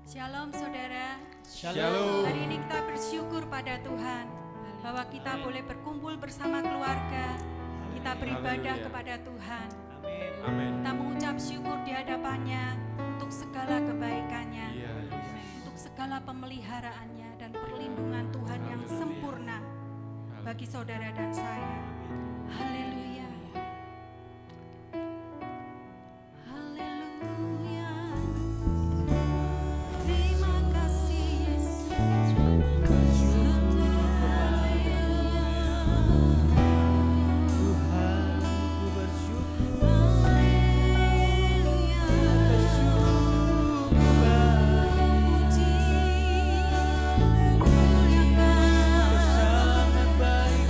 Shalom saudara. Shalom. Hari ini kita bersyukur pada Tuhan bahwa kita boleh berkumpul bersama keluarga. Kita beribadah kepada Tuhan. Amin. Kita mengucap syukur di hadapannya untuk segala kebaikannya, untuk segala pemeliharaannya dan perlindungan Tuhan yang sempurna bagi saudara dan saya. Haleluya. Haleluya. Terima kasih Yesus. Sangat baik.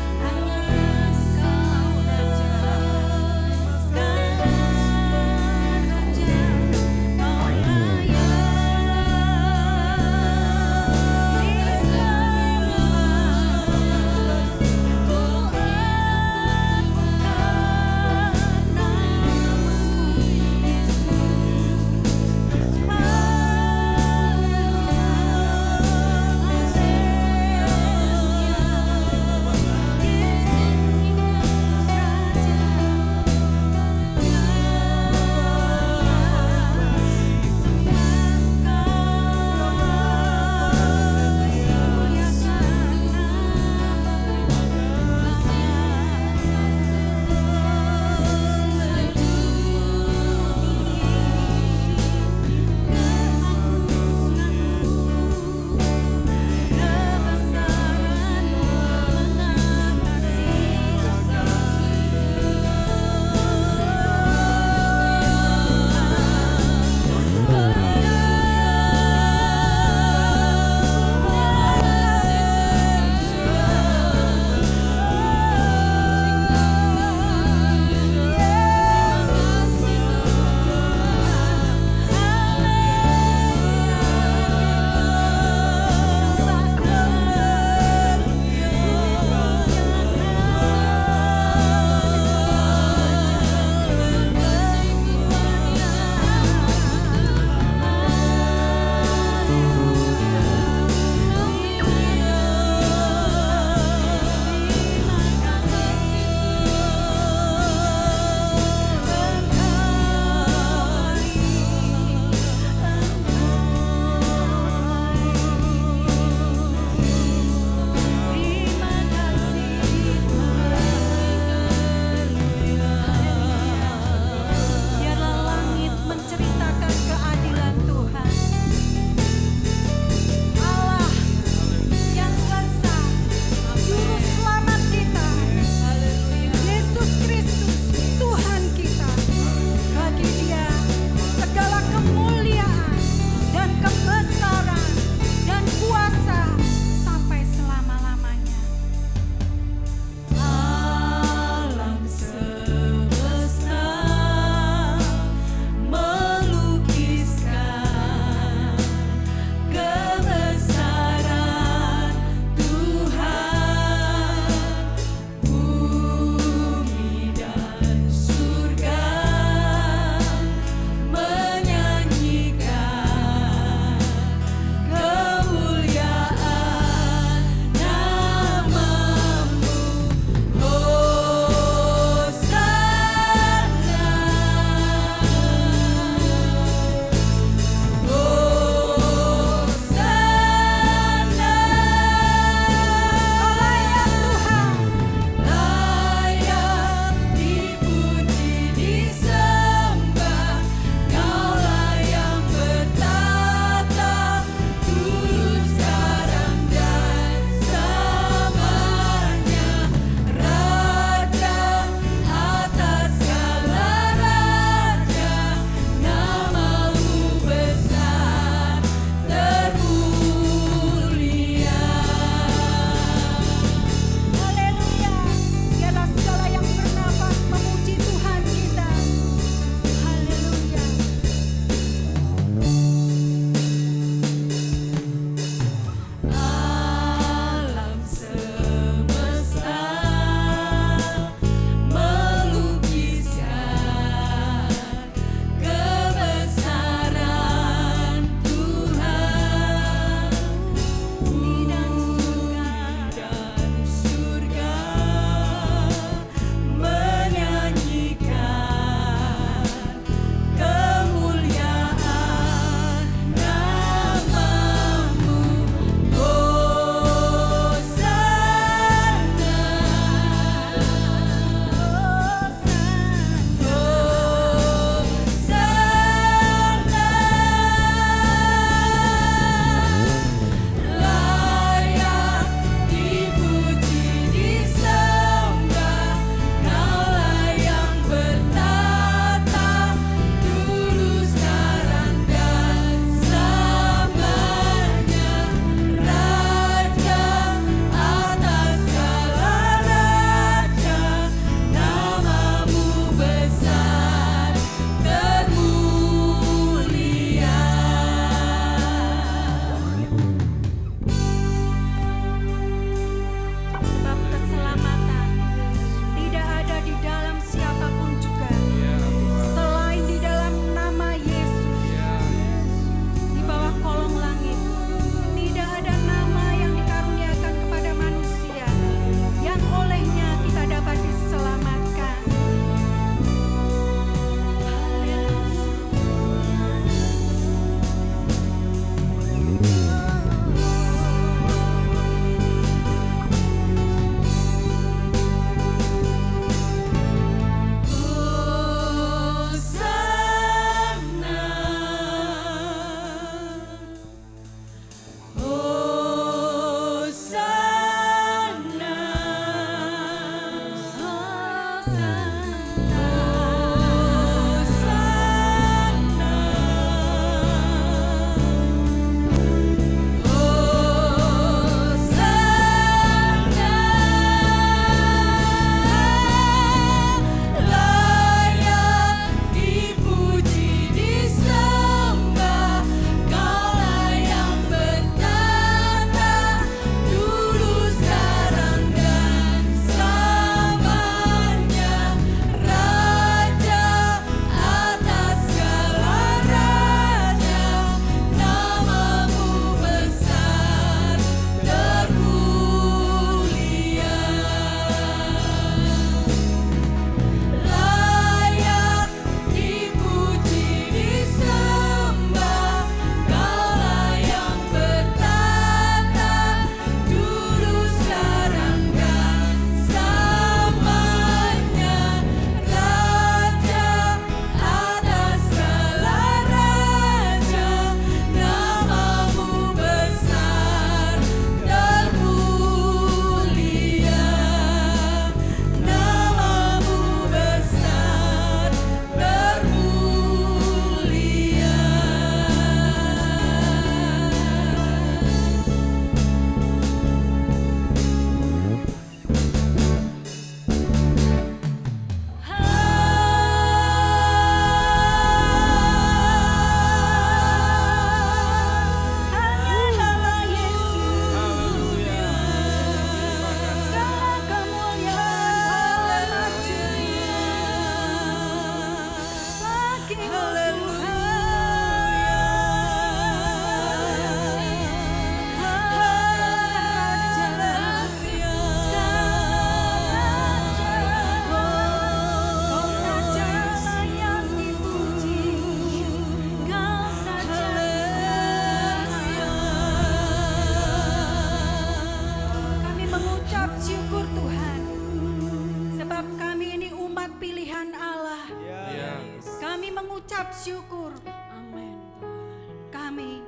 syukur Amin Tuhan. kami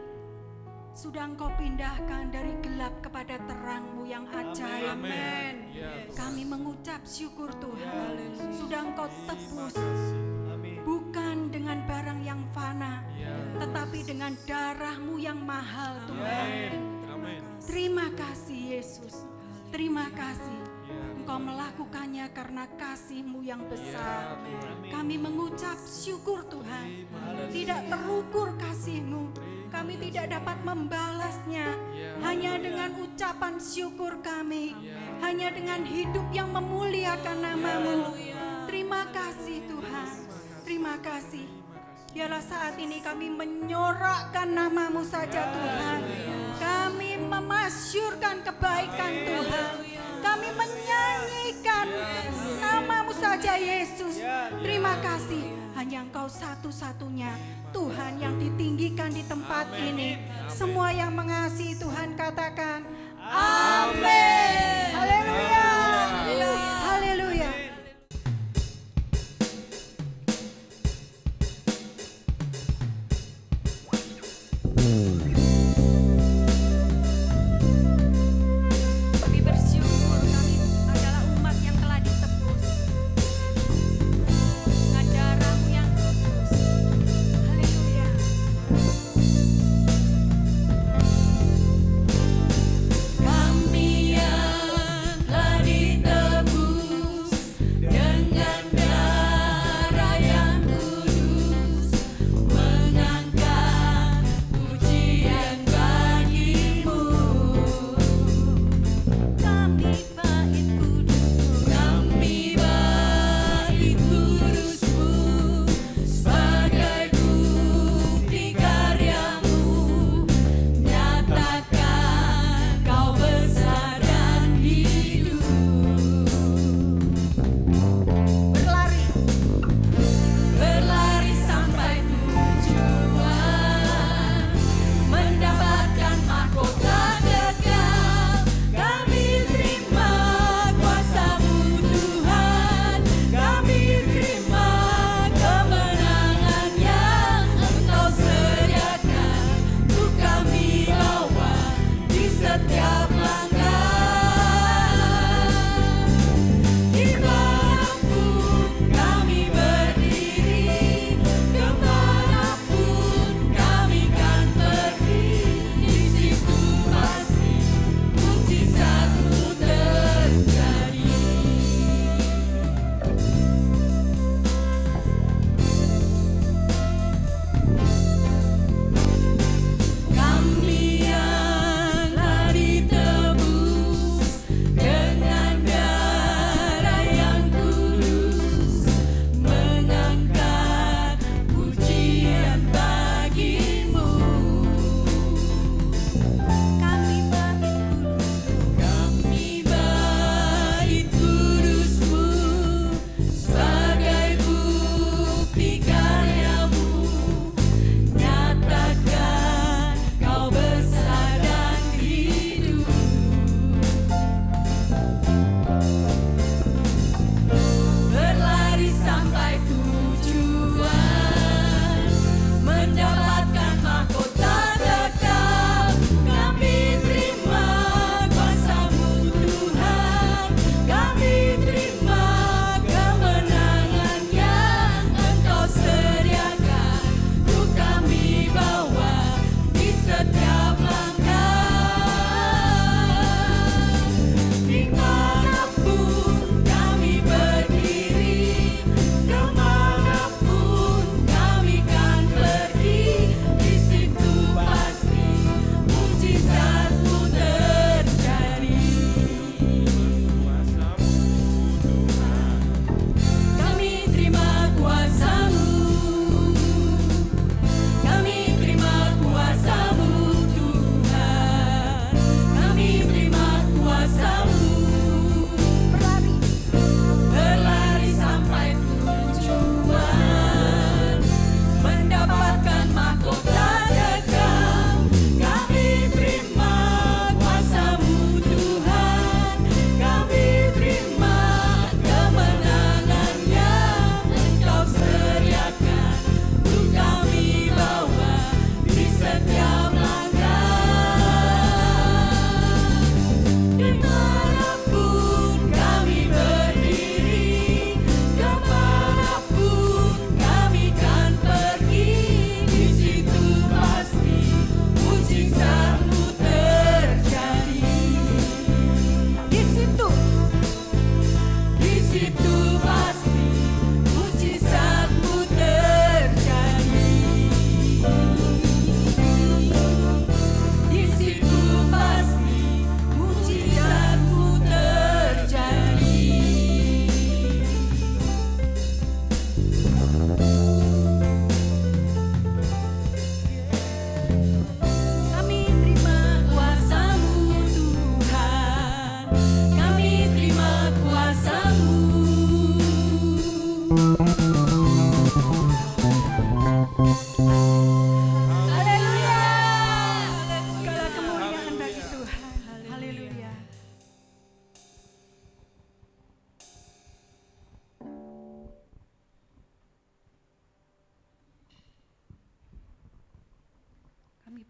sudah Engkau pindahkan dari gelap kepada terang-Mu yang ajaib. Amin. Kami mengucap syukur Tuhan. Haleluya. Sudah Engkau tebus Amin. bukan dengan barang yang fana, tetapi dengan darah-Mu yang mahal Tuhan. Amin. Terima kasih Yesus. Terima kasih. Engkau melakukannya karena kasih-Mu yang besar. Kami mengucap syukur Tuhan. Tidak terukur kasih-Mu. Kami tidak dapat membalasnya. Hanya dengan ucapan syukur kami. Hanya dengan hidup yang memuliakan nama-Mu. Terima kasih Tuhan. Terima kasih. Biarlah saat ini kami menyorakkan nama-Mu saja Tuhan. Kami memasyurkan kebaikan Tuhan. Kami menyanyikan nama-Mu saja Yesus. Terima kasih. Hanya Engkau satu-satunya Tuhan yang ditinggikan di tempat ini. Semua yang mengasihi Tuhan katakan amin. Haleluya. Haleluya. Kami bersyukur kami adalah umat yang telah ditebus dengan darah-Mu yang kudus. Haleluya. Kami yang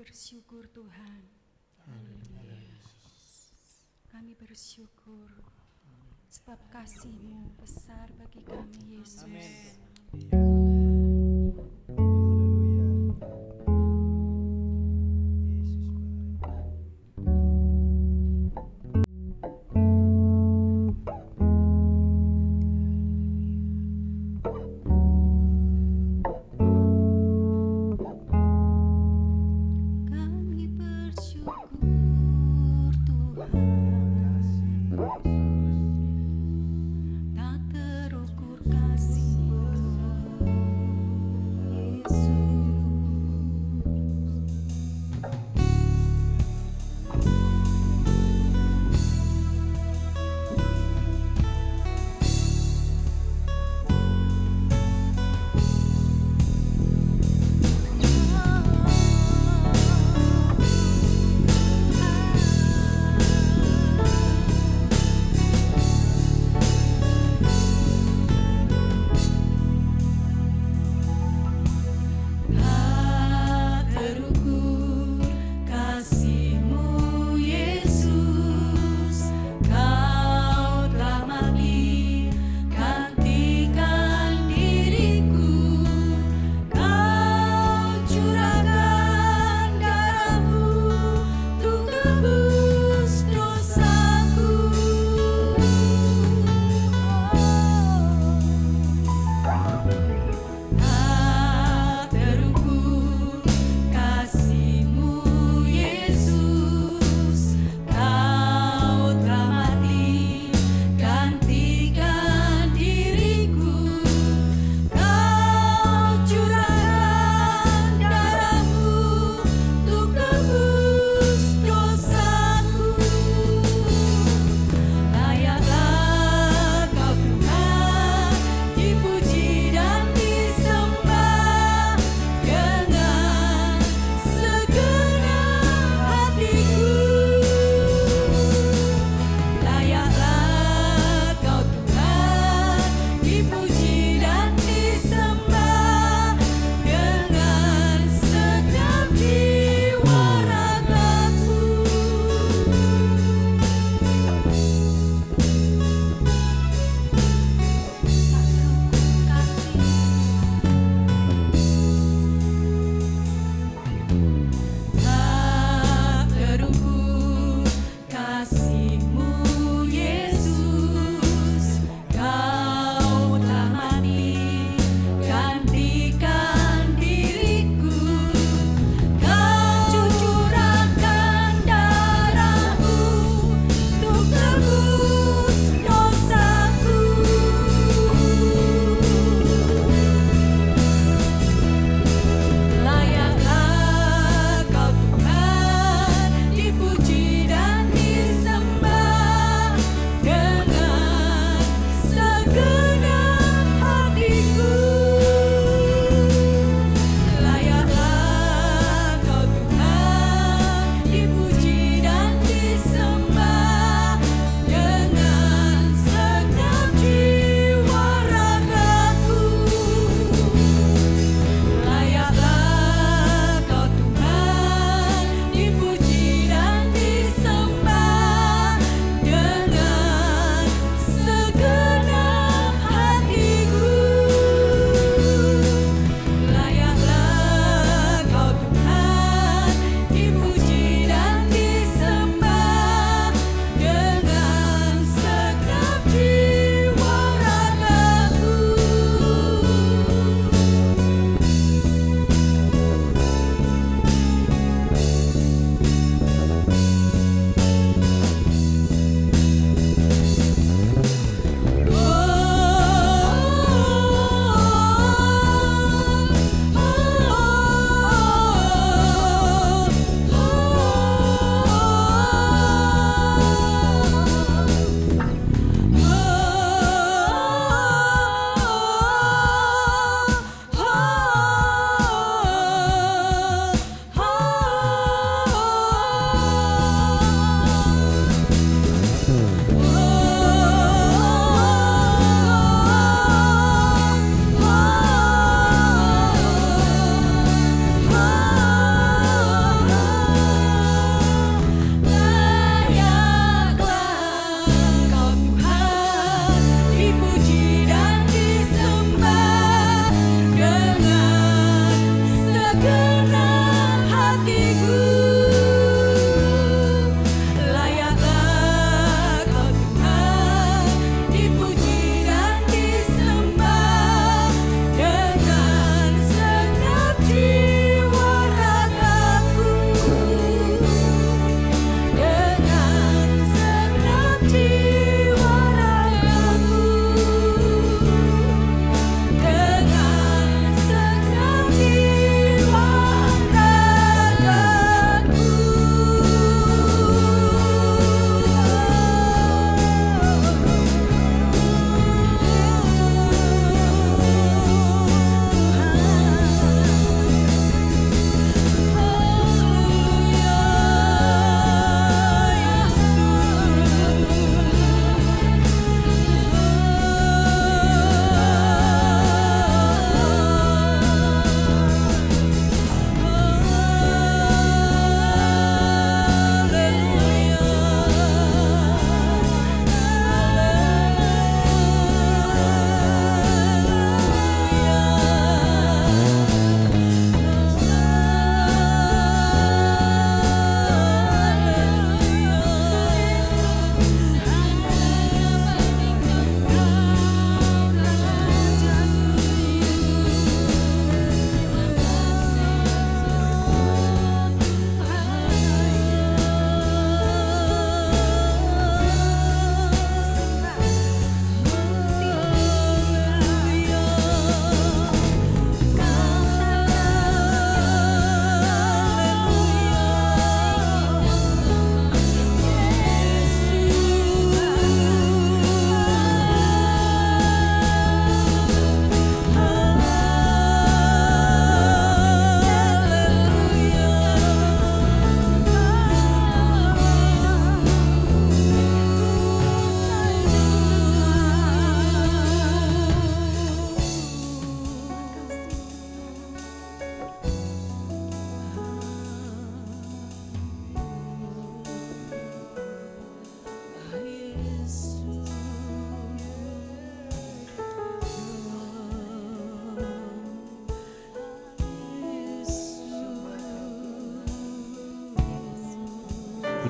bersyukur Tuhan. Kami bersyukur sebab kasih-Mu besar bagi kami, Yesus. Kami bersyukur Tuhan, tak terukur kasih-Mu.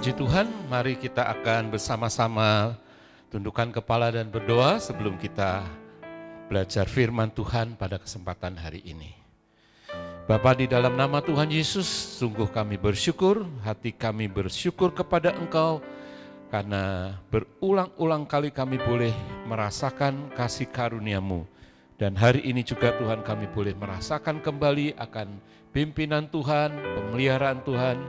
Puji Tuhan, mari kita akan bersama-sama tundukkan kepala dan berdoa sebelum kita belajar firman Tuhan pada kesempatan hari ini. Bapa, di dalam nama Tuhan Yesus, sungguh kami bersyukur, hati kami bersyukur kepada Engkau, karena berulang-ulang kali kami boleh merasakan kasih karunia-Mu. Dan hari ini juga Tuhan kami boleh merasakan kembali akan pimpinan Tuhan, pemeliharaan Tuhan,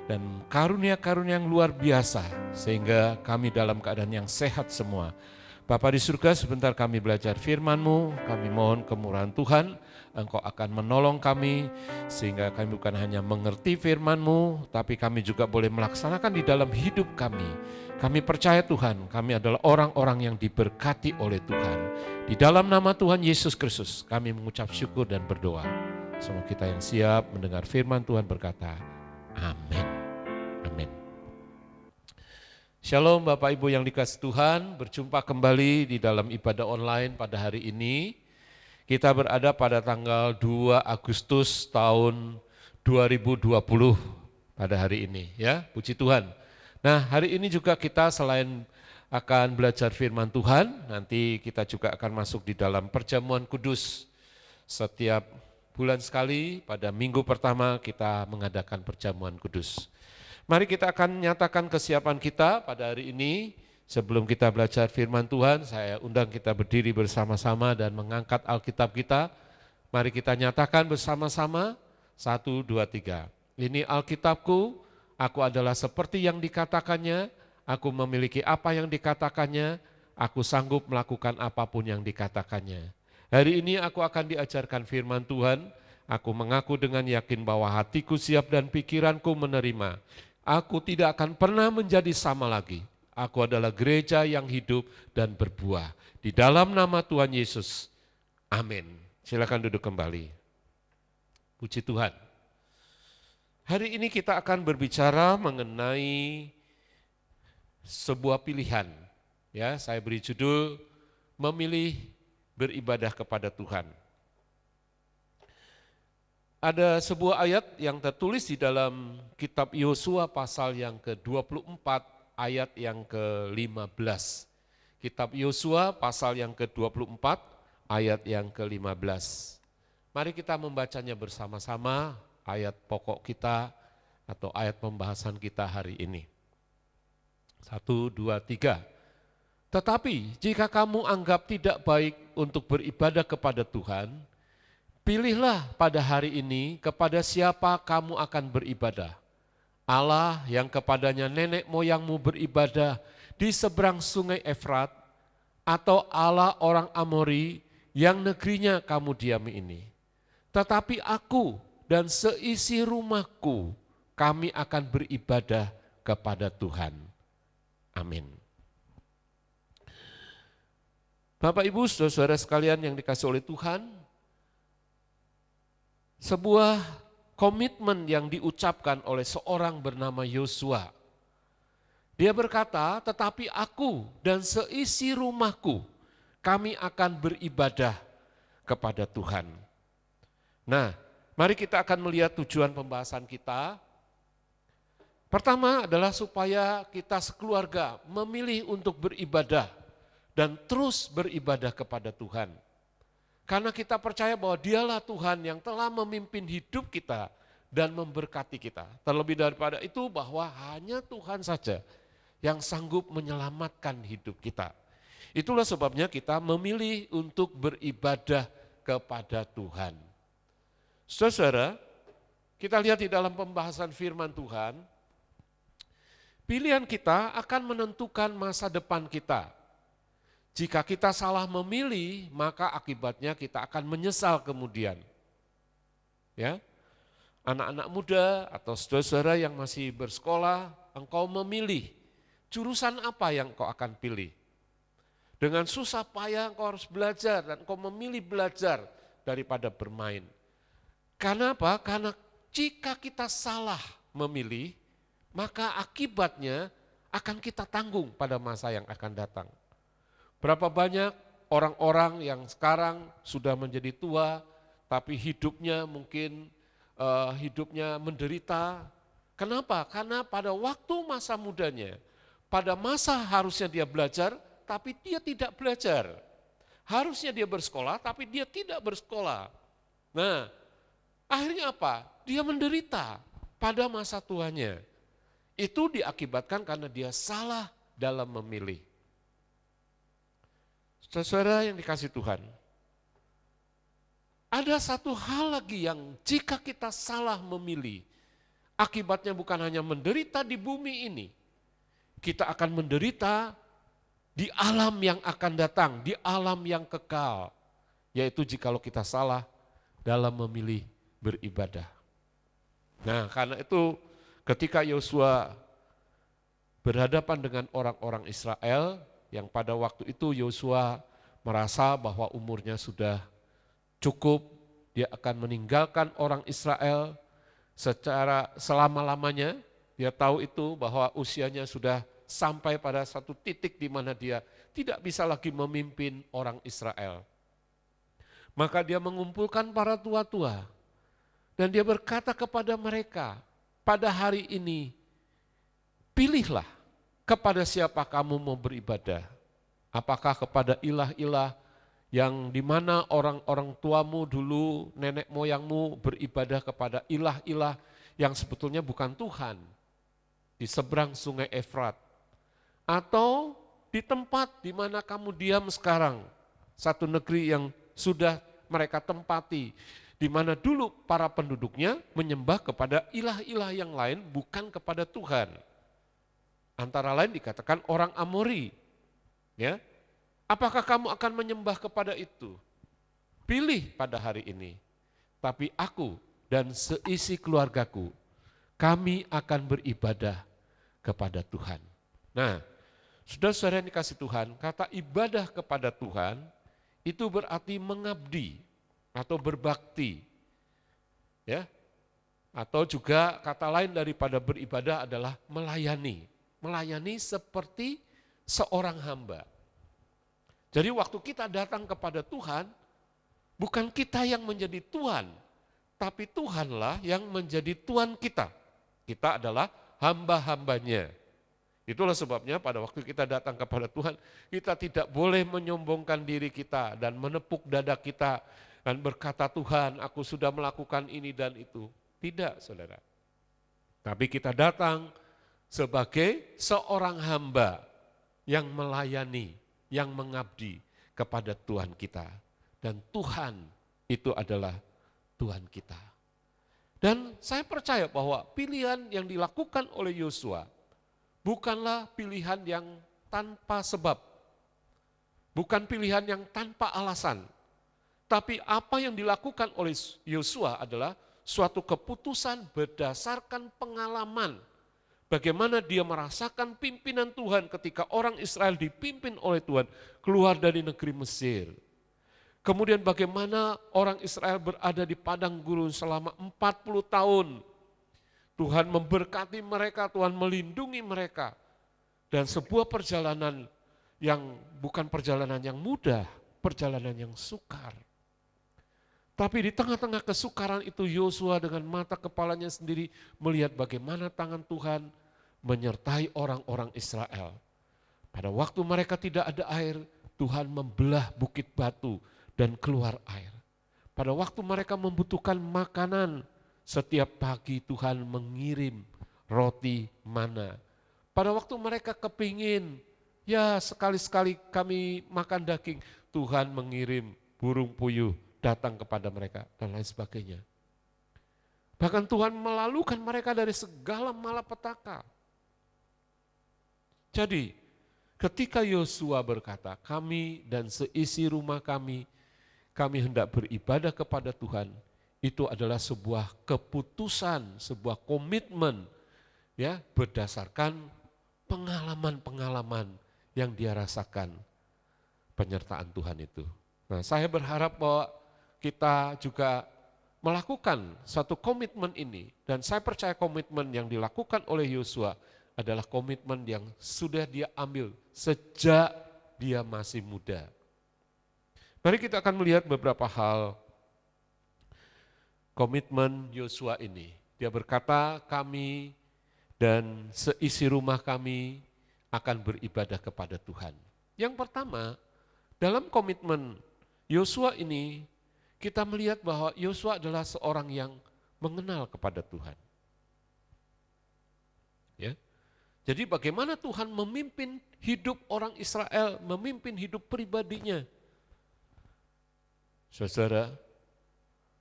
dan karunia-karunia yang luar biasa, sehingga kami dalam keadaan yang sehat semua. Bapa di surga, sebentar kami belajar firman-Mu, kami mohon kemurahan Tuhan, Engkau akan menolong kami, sehingga kami bukan hanya mengerti firman-Mu, tapi kami juga boleh melaksanakan di dalam hidup kami. Kami percaya Tuhan, kami adalah orang-orang yang diberkati oleh Tuhan. Di dalam nama Tuhan Yesus Kristus, kami mengucap syukur dan berdoa. Semua kita yang siap mendengar firman Tuhan berkata, amin. Amin. Shalom Bapak Ibu yang dikasihi Tuhan, berjumpa kembali di dalam ibadah online pada hari ini. Kita berada pada tanggal 2 Agustus tahun 2020 pada hari ini, ya, puji Tuhan. Nah, hari ini juga kita selain akan belajar firman Tuhan, nanti kita juga akan masuk di dalam perjamuan kudus. Setiap bulan sekali pada minggu pertama kita mengadakan perjamuan kudus. Mari kita akan nyatakan kesiapan kita pada hari ini. Sebelum kita belajar firman Tuhan, saya undang kita berdiri bersama-sama dan mengangkat Alkitab kita. Mari kita nyatakan bersama-sama, 1, 2, 3. Ini Alkitabku, aku adalah seperti yang dikatakannya, aku memiliki apa yang dikatakannya, aku sanggup melakukan apapun yang dikatakannya. Hari ini aku akan diajarkan firman Tuhan, aku mengaku dengan yakin bahwa hatiku siap dan pikiranku menerima. Aku tidak akan pernah menjadi sama lagi. Aku adalah gereja yang hidup dan berbuah. Di dalam nama Tuhan Yesus, amin. Silakan duduk kembali. Puji Tuhan. Hari ini kita akan berbicara mengenai sebuah pilihan. Ya, saya beri judul memilih beribadah kepada Tuhan. Ada sebuah ayat yang tertulis di dalam kitab Yosua pasal yang ke-24 ayat yang ke-15. Kitab Yosua pasal yang ke-24 ayat yang ke-15. Mari kita membacanya bersama-sama ayat pokok kita atau ayat pembahasan kita hari ini. 1, 2, 3. Tetapi jika kamu anggap tidak baik untuk beribadah kepada Tuhan, pilihlah pada hari ini kepada siapa kamu akan beribadah. Allah yang kepadanya nenek moyangmu beribadah di seberang sungai Efrat, atau Allah orang Amori yang negerinya kamu diami ini. Tetapi aku dan seisi rumahku, kami akan beribadah kepada Tuhan. Amin. Bapak Ibu saudara sekalian yang dikasihi oleh Tuhan, sebuah komitmen yang diucapkan oleh seorang bernama Yosua. Dia berkata, tetapi aku dan seisi rumahku, kami akan beribadah kepada Tuhan. Nah, mari kita akan melihat tujuan pembahasan kita. Pertama adalah supaya kita sekeluarga memilih untuk beribadah dan terus beribadah kepada Tuhan. Karena kita percaya bahwa dialah Tuhan yang telah memimpin hidup kita dan memberkati kita. Terlebih daripada itu bahwa hanya Tuhan saja yang sanggup menyelamatkan hidup kita. Itulah sebabnya kita memilih untuk beribadah kepada Tuhan. Saudara, kita lihat di dalam pembahasan firman Tuhan, pilihan kita akan menentukan masa depan kita. Jika kita salah memilih, maka akibatnya kita akan menyesal kemudian. Ya, anak-anak muda atau saudara-saudara yang masih bersekolah, engkau memilih jurusan apa yang engkau akan pilih. Dengan susah payah engkau harus belajar dan engkau memilih belajar daripada bermain. Karena apa? Karena jika kita salah memilih, maka akibatnya akan kita tanggung pada masa yang akan datang. Berapa banyak orang-orang yang sekarang sudah menjadi tua, tapi hidupnya mungkin hidupnya menderita, Kenapa? Karena pada waktu masa mudanya, pada masa harusnya dia belajar, tapi dia tidak belajar. Harusnya dia bersekolah, tapi dia tidak bersekolah. Nah, akhirnya apa? Dia menderita pada masa tuanya. Itu diakibatkan karena dia salah dalam memilih. Saudara yang dikasih Tuhan, ada satu hal lagi yang jika kita salah memilih, akibatnya bukan hanya menderita di bumi ini, kita akan menderita di alam yang akan datang, di alam yang kekal, yaitu jikalau kita salah dalam memilih beribadah. Nah, karena itu ketika Yosua berhadapan dengan orang-orang Israel, yang pada waktu itu Yosua merasa bahwa umurnya sudah cukup, dia akan meninggalkan orang Israel secara selama-lamanya. Dia tahu itu bahwa usianya sudah sampai pada satu titik di mana dia tidak bisa lagi memimpin orang Israel. Maka dia mengumpulkan para tua-tua dan dia berkata kepada mereka, pada hari ini pilihlah kepada siapa kamu mau beribadah. Apakah kepada ilah-ilah yang dimana orang-orang tuamu dulu, nenek moyangmu beribadah kepada ilah-ilah yang sebetulnya bukan Tuhan di seberang sungai Efrat, atau di tempat di mana kamu diam sekarang, satu negeri yang sudah mereka tempati, di mana dulu para penduduknya menyembah kepada ilah-ilah yang lain bukan kepada Tuhan. Antara lain dikatakan orang Amori. Ya, apakah kamu akan menyembah kepada itu? Pilih pada hari ini. Tapi aku dan seisi keluargaku, kami akan beribadah kepada Tuhan. Nah, saudara-saudara yang dikasih Tuhan, kata ibadah kepada Tuhan itu berarti mengabdi atau berbakti. Ya. Atau juga kata lain daripada beribadah adalah melayani. Melayani seperti seorang hamba. Jadi waktu kita datang kepada Tuhan, bukan kita yang menjadi Tuhan, tapi Tuhanlah yang menjadi Tuhan kita. Kita adalah hamba-hambanya. Itulah sebabnya pada waktu kita datang kepada Tuhan, kita tidak boleh menyombongkan diri kita dan menepuk dada kita dan berkata, Tuhan aku sudah melakukan ini dan itu. Tidak, saudara. Tapi kita datang sebagai seorang hamba yang melayani, yang mengabdi kepada Tuhan kita. Dan Tuhan itu adalah Tuhan kita. Dan saya percaya bahwa pilihan yang dilakukan oleh Yosua bukanlah pilihan yang tanpa sebab. Bukan pilihan yang tanpa alasan. Tapi apa yang dilakukan oleh Yosua adalah suatu keputusan berdasarkan pengalaman. Bagaimana dia merasakan pimpinan Tuhan ketika orang Israel dipimpin oleh Tuhan keluar dari negeri Mesir. Kemudian bagaimana orang Israel berada di padang gurun selama 40 tahun. Tuhan memberkati mereka, Tuhan melindungi mereka. Dan sebuah perjalanan yang bukan perjalanan yang mudah, perjalanan yang sukar. Tapi di tengah-tengah kesukaran itu Yosua dengan mata kepalanya sendiri melihat bagaimana tangan Tuhan menyertai orang-orang Israel. Pada waktu mereka tidak ada air, Tuhan membelah bukit batu dan keluar air. Pada waktu mereka membutuhkan makanan, setiap pagi Tuhan mengirim roti mana. Pada waktu mereka kepingin, ya sekali-sekali kami makan daging, Tuhan mengirim burung puyuh datang kepada mereka dan lain sebagainya. Bahkan Tuhan melalukan mereka dari segala malapetaka. Jadi ketika Yosua berkata, kami dan seisi rumah kami hendak beribadah kepada Tuhan, itu adalah sebuah keputusan, sebuah komitmen ya berdasarkan pengalaman-pengalaman yang dia rasakan penyertaan Tuhan itu. Nah, saya berharap bahwa kita juga melakukan satu komitmen ini dan saya percaya komitmen yang dilakukan oleh Yosua adalah komitmen yang sudah dia ambil sejak dia masih muda. Mari kita akan melihat beberapa hal komitmen Yosua ini. Dia berkata, kami dan seisi rumah kami akan beribadah kepada Tuhan. Yang pertama, dalam komitmen Yosua ini, kita melihat bahwa Yosua adalah seorang yang mengenal kepada Tuhan. Ya. Jadi bagaimana Tuhan memimpin hidup orang Israel, memimpin hidup pribadinya. Saudara,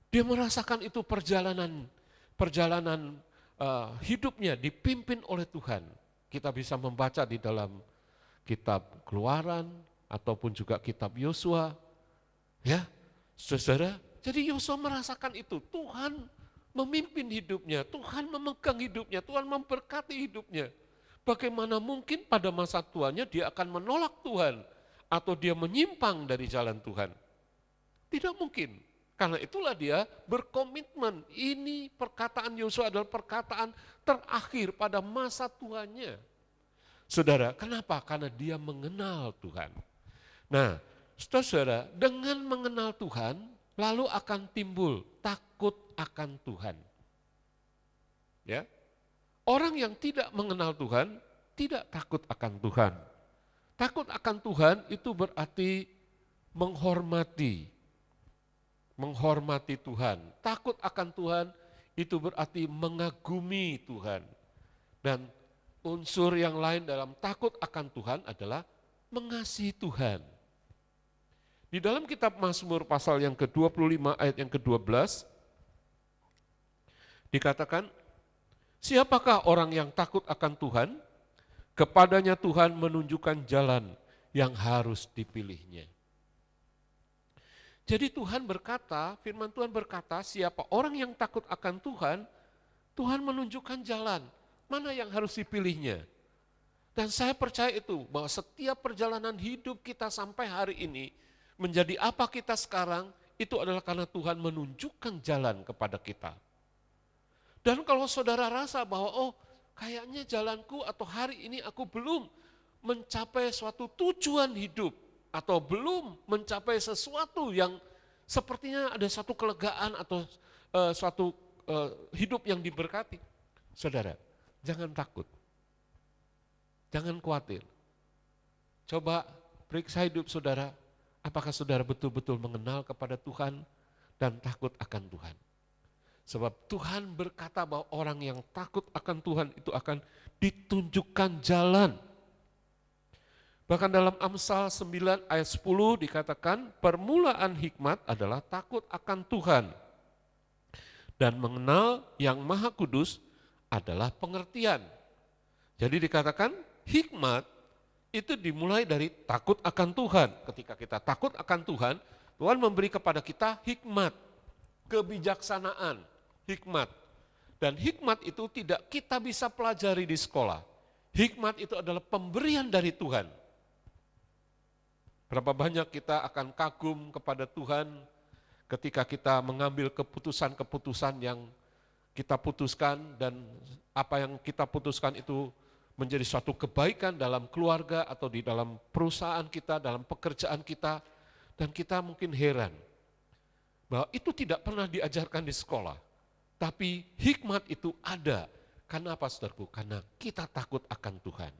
dia merasakan itu perjalanan hidupnya dipimpin oleh Tuhan. Kita bisa membaca di dalam kitab Keluaran ataupun juga kitab Yosua. Ya, saudara, jadi Yosua merasakan itu. Tuhan memimpin hidupnya, Tuhan memegang hidupnya, Tuhan memberkati hidupnya. Bagaimana mungkin pada masa tuanya dia akan menolak Tuhan atau dia menyimpang dari jalan Tuhan? Tidak mungkin. Karena itulah dia berkomitmen. Ini perkataan Yosua adalah perkataan terakhir pada masa tuanya. Saudara, kenapa? Karena dia mengenal Tuhan. Nah, saudara, dengan mengenal Tuhan, lalu akan timbul takut akan Tuhan. Ya, orang yang tidak mengenal Tuhan, tidak takut akan Tuhan. Takut akan Tuhan itu berarti menghormati Tuhan. Takut akan Tuhan itu berarti mengagumi Tuhan. Dan unsur yang lain dalam takut akan Tuhan adalah mengasihi Tuhan. Di dalam kitab Mazmur pasal yang ke-25 ayat yang ke-12 dikatakan, siapakah orang yang takut akan Tuhan? Kepadanya Tuhan menunjukkan jalan yang harus dipilihnya. Jadi Tuhan berkata, firman Tuhan berkata, siapa orang yang takut akan Tuhan, Tuhan menunjukkan jalan, mana yang harus dipilihnya. Dan saya percaya itu, bahwa setiap perjalanan hidup kita sampai hari ini, menjadi apa kita sekarang, itu adalah karena Tuhan menunjukkan jalan kepada kita. Dan kalau saudara rasa bahwa, oh kayaknya jalanku atau hari ini aku belum mencapai suatu tujuan hidup, atau belum mencapai sesuatu yang sepertinya ada satu kelegaan atau suatu hidup yang diberkati. Saudara, jangan takut, jangan khawatir. Coba periksa hidup saudara, apakah saudara betul-betul mengenal kepada Tuhan dan takut akan Tuhan. Sebab Tuhan berkata bahwa orang yang takut akan Tuhan itu akan ditunjukkan jalan. Bahkan dalam Amsal 9 ayat 10 dikatakan permulaan hikmat adalah takut akan Tuhan. Dan mengenal yang Maha Kudus adalah pengertian. Jadi dikatakan hikmat itu dimulai dari takut akan Tuhan. Ketika kita takut akan Tuhan, Tuhan memberi kepada kita hikmat, kebijaksanaan, hikmat. Dan hikmat itu tidak kita bisa pelajari di sekolah. Hikmat itu adalah pemberian dari Tuhan. Berapa banyak kita akan kagum kepada Tuhan ketika kita mengambil keputusan-keputusan yang kita putuskan dan apa yang kita putuskan itu menjadi suatu kebaikan dalam keluarga atau di dalam perusahaan kita, dalam pekerjaan kita, dan kita mungkin heran bahwa itu tidak pernah diajarkan di sekolah, tapi hikmat itu ada. Karena apa saudaraku? Karena kita takut akan Tuhan.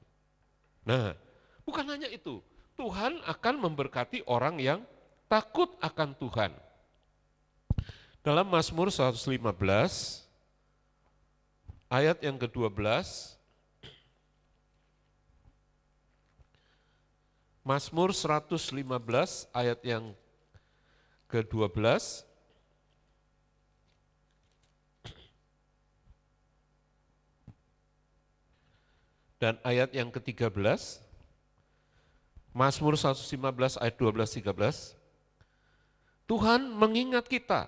Nah, bukan hanya itu, Tuhan akan memberkati orang yang takut akan Tuhan. Dalam Mazmur 115 ayat yang ke-12, Mazmur 115 ayat yang ke-12, dan ayat yang ke-13, Mazmur 115 ayat 12-13, Tuhan mengingat kita,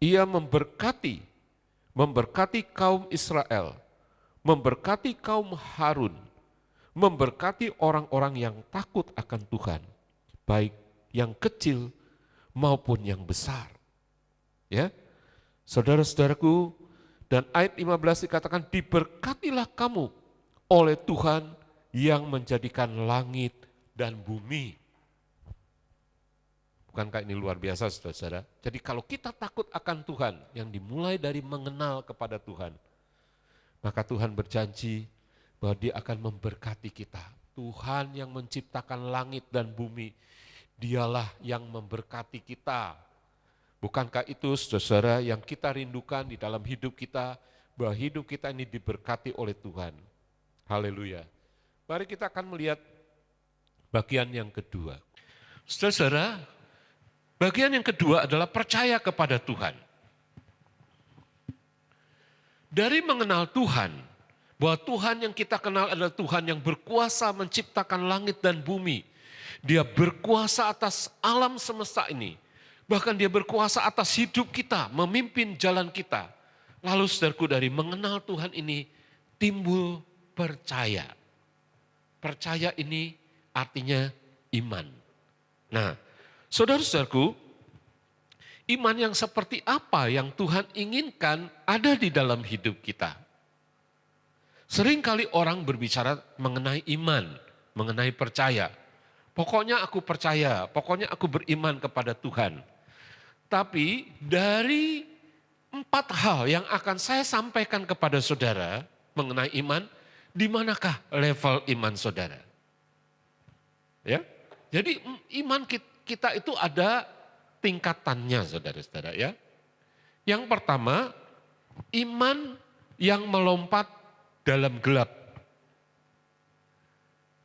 Ia memberkati kaum Israel, memberkati kaum Harun, memberkati orang-orang yang takut akan Tuhan, baik yang kecil maupun yang besar. Ya, saudara-saudaraku, dan ayat 15 dikatakan, diberkatilah kamu oleh Tuhan yang menjadikan langit dan bumi. Bukankah ini luar biasa saudara-saudara? Jadi kalau kita takut akan Tuhan, yang dimulai dari mengenal kepada Tuhan, Maka Tuhan berjanji bahwa Dia akan memberkati kita. Tuhan yang menciptakan langit dan bumi, Dialah yang memberkati kita. Bukankah itu saudara yang kita rindukan di dalam hidup kita, bahwa hidup kita ini diberkati oleh Tuhan. Haleluya. Mari kita akan melihat bagian yang kedua. Saudara, bagian yang kedua adalah percaya kepada Tuhan. Dari mengenal Tuhan, bahwa Tuhan yang kita kenal adalah Tuhan yang berkuasa menciptakan langit dan bumi. Dia berkuasa atas alam semesta ini. Bahkan Dia berkuasa atas hidup kita, memimpin jalan kita. Lalu saudaraku, dari mengenal Tuhan ini timbul percaya. Percaya ini artinya iman. Nah, saudara-saudaraku, iman yang seperti apa yang Tuhan inginkan ada di dalam hidup kita. Seringkali orang berbicara mengenai iman, mengenai percaya. Pokoknya aku percaya, pokoknya aku beriman kepada Tuhan. Tapi dari 4 hal yang akan saya sampaikan kepada saudara mengenai iman, di manakah level iman saudara? Ya, jadi iman kita itu ada tingkatannya saudara-saudara ya. Yang pertama, iman yang melompat dalam gelap.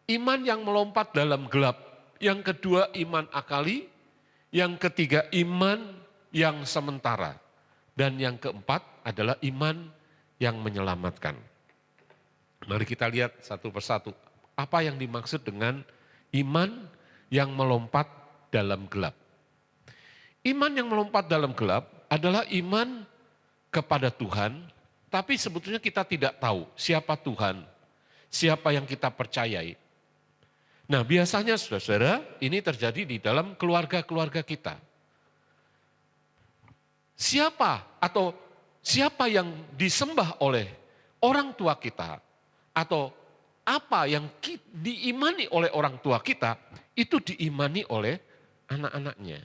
Iman yang melompat dalam gelap. Yang kedua, iman akali. Yang ketiga, iman yang sementara. Dan yang keempat adalah iman yang menyelamatkan. Mari kita lihat satu persatu. Apa yang dimaksud dengan iman yang melompat dalam gelap? Iman yang melompat dalam gelap adalah iman kepada Tuhan, tapi sebetulnya kita tidak tahu siapa Tuhan, siapa yang kita percayai. Nah, biasanya saudara-saudara, ini terjadi di dalam keluarga-keluarga kita. Siapa yang disembah oleh orang tua kita, atau apa yang diimani oleh orang tua kita, itu diimani oleh anak-anaknya.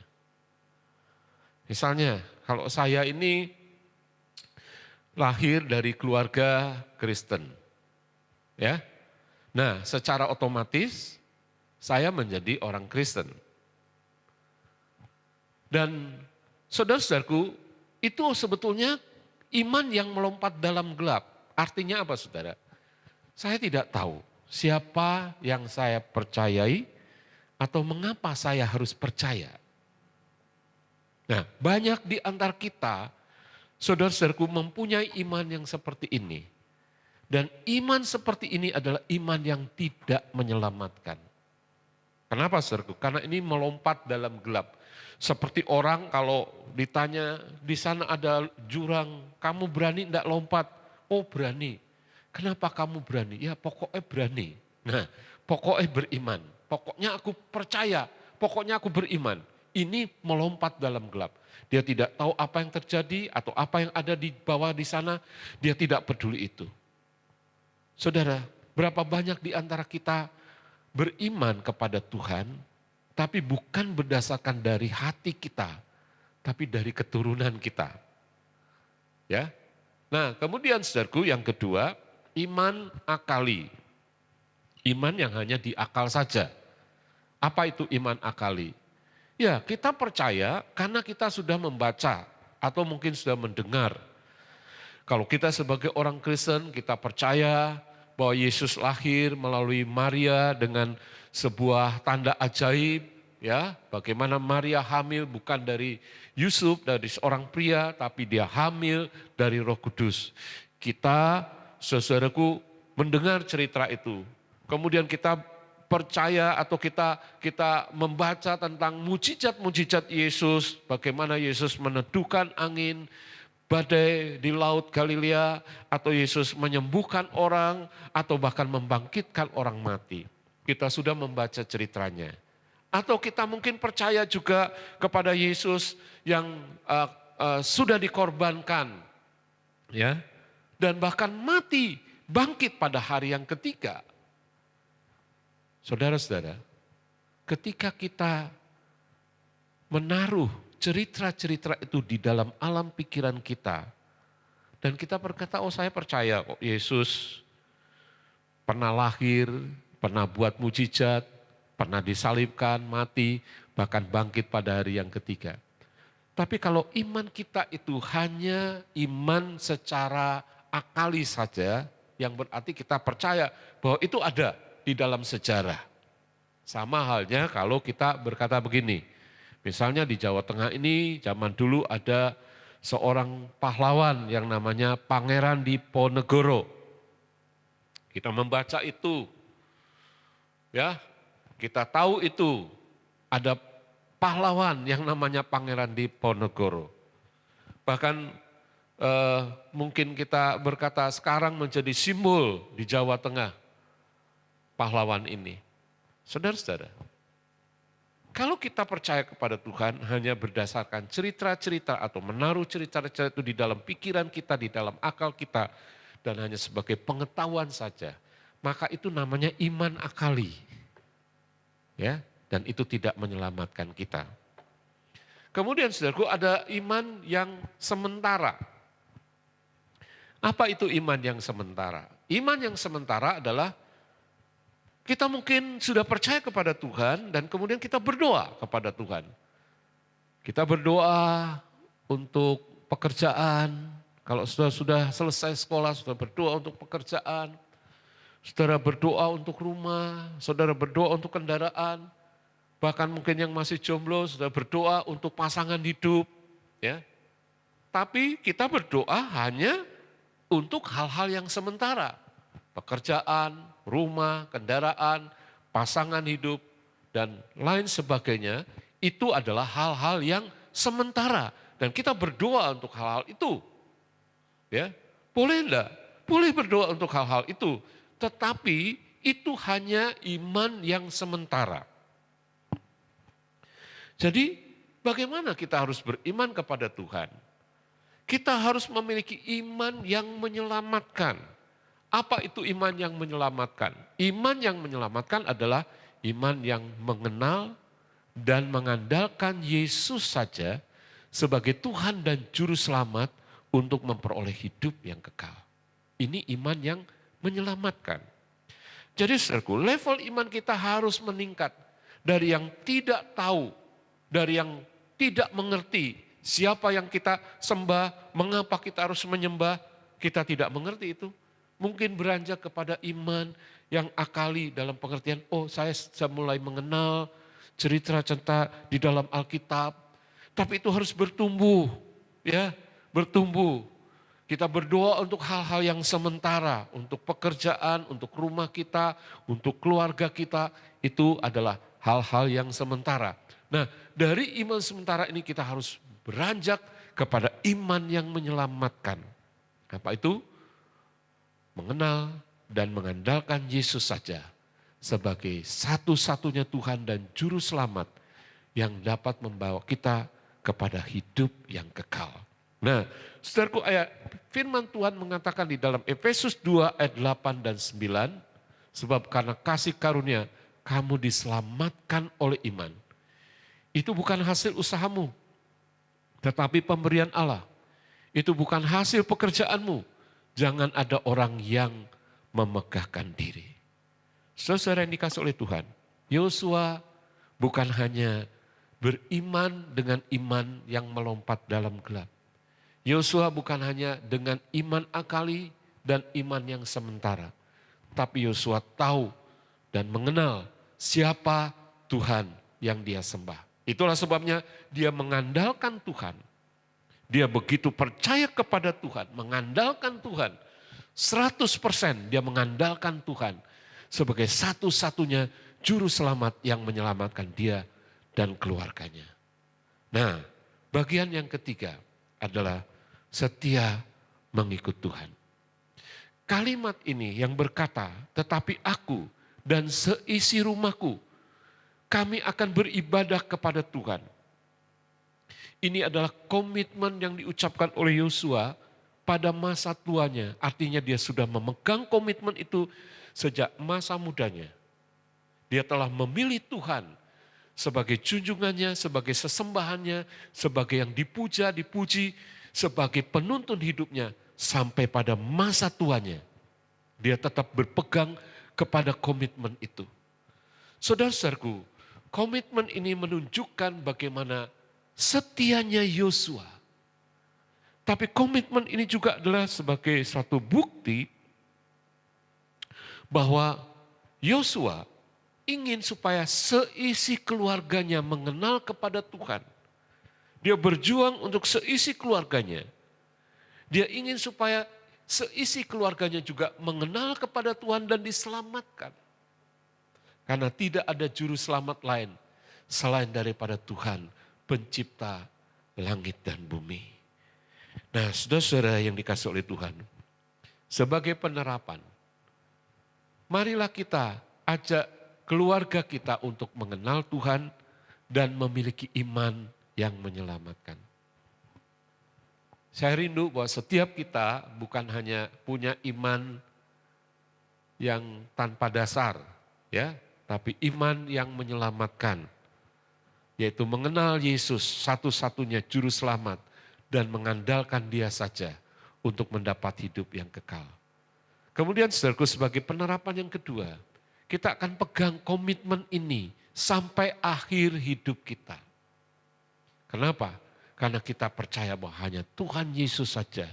Misalnya, kalau saya ini lahir dari keluarga Kristen, ya. Nah, secara otomatis saya menjadi orang Kristen. Dan saudara-saudaraku, itu sebetulnya iman yang melompat dalam gelap. Artinya apa saudara? Saya tidak tahu siapa yang saya percayai atau mengapa saya harus percaya. Nah, banyak di antara kita, saudara-saudaraku, mempunyai iman yang seperti ini. Dan iman seperti ini adalah iman yang tidak menyelamatkan. Kenapa saudaraku? Karena ini melompat dalam gelap. Seperti orang kalau ditanya, di sana ada jurang, kamu berani tidak lompat? Oh berani. Kenapa kamu berani? Ya pokoknya berani. Nah, pokoknya beriman. Pokoknya aku percaya, pokoknya aku beriman. Ini melompat dalam gelap. Dia tidak tahu apa yang terjadi atau apa yang ada di bawah di sana, dia tidak peduli itu. Saudara, berapa banyak di antara kita beriman kepada Tuhan, tapi bukan berdasarkan dari hati kita, tapi dari keturunan kita. Ya. Nah, kemudian saudaraku yang kedua, iman akali. Iman yang hanya di akal saja. Apa itu iman akali? Ya, kita percaya karena kita sudah membaca atau mungkin sudah mendengar. Kalau kita sebagai orang Kristen, kita percaya bahwa Yesus lahir melalui Maria dengan sebuah tanda ajaib, ya. Bagaimana Maria hamil bukan dari Yusuf, dari seorang pria, tapi dia hamil dari Roh Kudus. Kita, saudaraku, mendengar cerita itu. Kemudian kita percaya atau kita membaca tentang mujizat-mujizat Yesus, bagaimana Yesus meneduhkan angin, badai di laut Galilea, atau Yesus menyembuhkan orang, atau bahkan membangkitkan orang mati. Kita sudah membaca ceritanya. Atau kita mungkin percaya juga kepada Yesus yang sudah dikorbankan, ya, dan bahkan mati, bangkit pada hari yang ketiga. Saudara-saudara, ketika kita menaruh cerita-cerita itu di dalam alam pikiran kita, Dan kita berkata, oh saya percaya kok Yesus pernah lahir, pernah buat mujizat, pernah disalibkan, mati, bahkan bangkit pada hari yang ketiga. Tapi kalau iman kita itu hanya iman secara akali saja, yang berarti kita percaya bahwa itu ada di dalam sejarah. Sama halnya kalau kita berkata begini, misalnya di Jawa Tengah ini zaman dulu ada seorang pahlawan yang namanya Pangeran Diponegoro. Kita membaca itu, ya, kita tahu itu ada pahlawan yang namanya Pangeran Diponegoro. Bahkan mungkin kita berkata sekarang menjadi simbol di Jawa Tengah pahlawan ini. Saudara-saudara, kalau kita percaya kepada Tuhan hanya berdasarkan cerita-cerita atau menaruh cerita-cerita itu di dalam pikiran kita, di dalam akal kita, dan hanya sebagai pengetahuan saja, maka itu namanya iman akali. Ya, dan itu tidak menyelamatkan kita. Kemudian saudaraku ada iman yang sementara. Apa itu iman yang sementara? Iman yang sementara adalah kita mungkin sudah percaya kepada Tuhan dan kemudian kita berdoa kepada Tuhan. Kita berdoa untuk pekerjaan, kalau sudah selesai sekolah, sudah berdoa untuk pekerjaan, saudara berdoa untuk rumah, saudara berdoa untuk kendaraan, bahkan mungkin yang masih jomblo sudah berdoa untuk pasangan hidup. Ya. Tapi kita berdoa hanya untuk hal-hal yang sementara, pekerjaan, rumah, kendaraan, pasangan hidup, dan lain sebagainya, itu adalah hal-hal yang sementara. Dan kita berdoa untuk hal-hal itu. Ya, boleh enggak? Boleh berdoa untuk hal-hal itu. Tetapi itu hanya iman yang sementara. Jadi bagaimana kita harus beriman kepada Tuhan? Kita harus memiliki iman yang menyelamatkan. Apa itu iman yang menyelamatkan? Iman yang menyelamatkan adalah iman yang mengenal dan mengandalkan Yesus saja sebagai Tuhan dan Juru Selamat untuk memperoleh hidup yang kekal. Ini iman yang menyelamatkan. Jadi saudaraku, level iman kita harus meningkat dari yang tidak tahu, dari yang tidak mengerti siapa yang kita sembah, mengapa kita harus menyembah, kita tidak mengerti itu. Mungkin beranjak kepada iman yang akali dalam pengertian, oh saya sudah mulai mengenal cerita-cerita di dalam Alkitab. Tapi itu harus bertumbuh, ya, bertumbuh. Kita berdoa untuk hal-hal yang sementara, untuk pekerjaan, untuk rumah kita, untuk keluarga kita, itu adalah hal-hal yang sementara. Nah, dari iman sementara ini kita harus beranjak kepada iman yang menyelamatkan. Apa itu? Mengenal dan mengandalkan Yesus saja sebagai satu-satunya Tuhan dan Juru Selamat yang dapat membawa kita kepada hidup yang kekal. Nah, saudaraku, ayat firman Tuhan mengatakan di dalam Efesus 2 ayat 8 dan 9, sebab karena kasih karunia kamu diselamatkan oleh iman. Itu bukan hasil usahamu, tetapi pemberian Allah. Itu bukan hasil pekerjaanmu. Jangan ada orang yang memegahkan diri. Saudara yang dikasih oleh Tuhan, Yosua bukan hanya beriman dengan iman yang melompat dalam gelap. Yosua bukan hanya dengan iman akali dan iman yang sementara. Tapi Yosua tahu dan mengenal siapa Tuhan yang dia sembah. Itulah sebabnya dia mengandalkan Tuhan. Dia begitu percaya kepada Tuhan, mengandalkan Tuhan. 100% dia mengandalkan Tuhan sebagai satu-satunya Juru Selamat yang menyelamatkan dia dan keluarganya. Nah, bagian yang ketiga adalah setia mengikut Tuhan. Kalimat ini yang berkata, tetapi aku dan seisi rumahku, kami akan beribadah kepada Tuhan. Ini adalah komitmen yang diucapkan oleh Yosua pada masa tuanya. Artinya dia sudah memegang komitmen itu sejak masa mudanya. Dia telah memilih Tuhan sebagai junjungannya, sebagai sesembahannya, sebagai yang dipuja, dipuji, sebagai penuntun hidupnya sampai pada masa tuanya. Dia tetap berpegang kepada komitmen itu. Saudara-saudaraku, komitmen ini menunjukkan bagaimana setianya Yosua. Tapi komitmen ini juga adalah sebagai suatu bukti bahwa Yosua ingin supaya seisi keluarganya mengenal kepada Tuhan. Dia berjuang untuk seisi keluarganya. Dia ingin supaya seisi keluarganya juga mengenal kepada Tuhan dan diselamatkan. Karena tidak ada juru selamat lain selain daripada Tuhan, pencipta langit dan bumi. Nah, saudara-saudara yang dikasihi oleh Tuhan, sebagai penerapan, marilah kita ajak keluarga kita untuk mengenal Tuhan dan memiliki iman yang menyelamatkan. Saya rindu bahwa setiap kita bukan hanya punya iman yang tanpa dasar, ya, tapi iman yang menyelamatkan, yaitu mengenal Yesus satu-satunya juru selamat dan mengandalkan Dia saja untuk mendapat hidup yang kekal. Kemudian saudaraku, sebagai penerapan yang kedua, kita akan pegang komitmen ini sampai akhir hidup kita. Kenapa? Karena kita percaya bahwa hanya Tuhan Yesus saja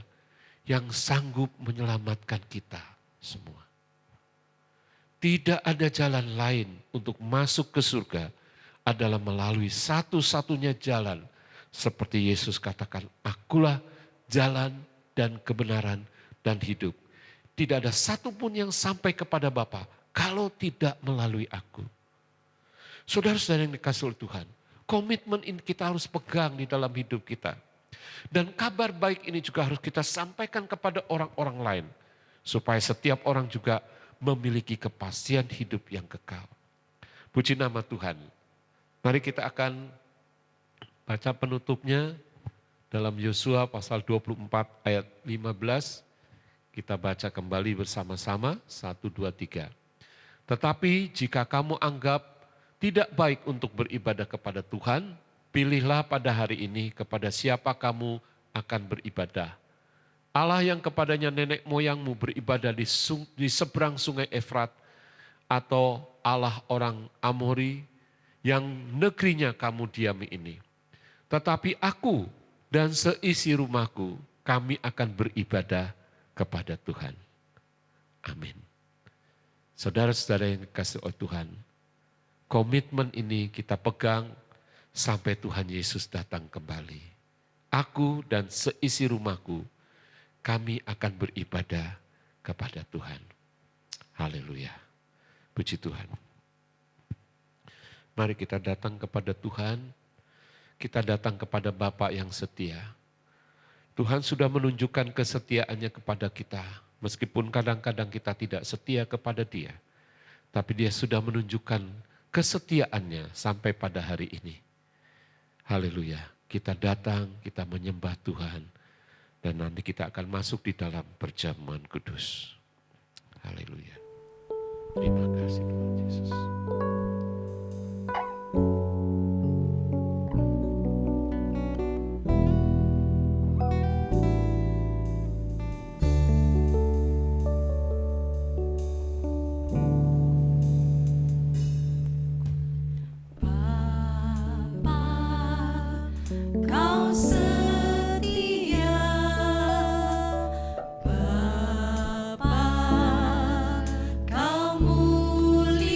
yang sanggup menyelamatkan kita semua. Tidak ada jalan lain untuk masuk ke surga adalah melalui satu-satunya jalan. Seperti Yesus katakan, akulah jalan dan kebenaran dan hidup. Tidak ada satupun yang sampai kepada Bapa kalau tidak melalui aku. Saudara-saudara yang dikasihi oleh Tuhan, komitmen ini kita harus pegang di dalam hidup kita. Dan kabar baik ini juga harus kita sampaikan kepada orang-orang lain. Supaya setiap orang juga memiliki kepastian hidup yang kekal. Puji nama Tuhan. Mari kita akan baca penutupnya dalam Yosua pasal 24 ayat 15. Kita baca kembali bersama-sama, 1, 2, 3. Tetapi jika kamu anggap tidak baik untuk beribadah kepada Tuhan, pilihlah pada hari ini kepada siapa kamu akan beribadah. Allah yang kepadanya nenek moyangmu beribadah di seberang sungai Efrat, atau Allah orang Amori yang negerinya kamu diami ini. Tetapi aku dan seisi rumahku, kami akan beribadah kepada Tuhan. Amin. Saudara-saudara yang dikasihi oleh Tuhan, komitmen ini kita pegang sampai Tuhan Yesus datang kembali. Aku dan seisi rumahku, kami akan beribadah kepada Tuhan. Haleluya. Puji Tuhan. Mari kita datang kepada Tuhan. Kita datang kepada Bapa yang setia. Tuhan sudah menunjukkan kesetiaannya kepada kita. Meskipun kadang-kadang kita tidak setia kepada Dia. Tapi Dia sudah menunjukkan kesetiaannya sampai pada hari ini. Haleluya. Kita datang, kita menyembah Tuhan. Dan nanti kita akan masuk di dalam perjamuan kudus. Haleluya. Terima kasih Tuhan Yesus. Kau mulia.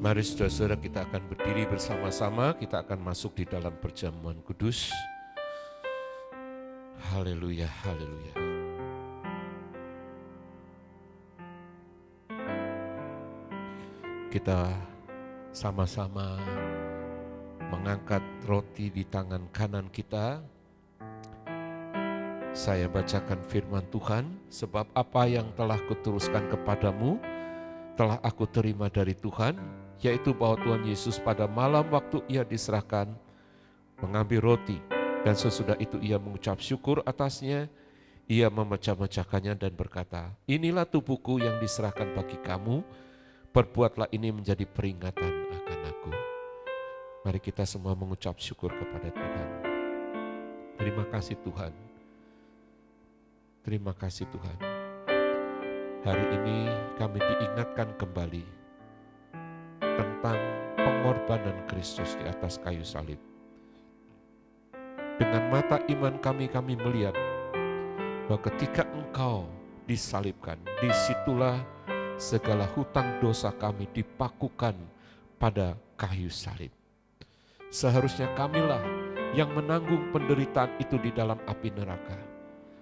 Mari saudara-saudara, kita akan berdiri bersama-sama, kita akan masuk di dalam perjamuan kudus. Haleluya, haleluya. Kita sama-sama mengangkat roti di tangan kanan kita. Saya bacakan firman Tuhan, sebab apa yang telah kuteruskan kepadamu, telah aku terima dari Tuhan, yaitu bahwa Tuhan Yesus pada malam waktu ia diserahkan, mengambil roti, dan sesudah itu ia mengucap syukur atasnya, ia memecah-mecahkannya dan berkata, inilah tubuhku yang diserahkan bagi kamu, perbuatlah ini menjadi peringatan akan aku. Mari kita semua mengucap syukur kepada Tuhan. Terima kasih Tuhan. Terima kasih Tuhan. Hari ini kami diingatkan kembali tentang pengorbanan Kristus di atas kayu salib. Dengan mata iman kami melihat bahwa ketika Engkau disalibkan, disitulah segala hutang dosa kami dipakukan pada kayu salib. Seharusnya kamilah yang menanggung penderitaan itu di dalam api neraka.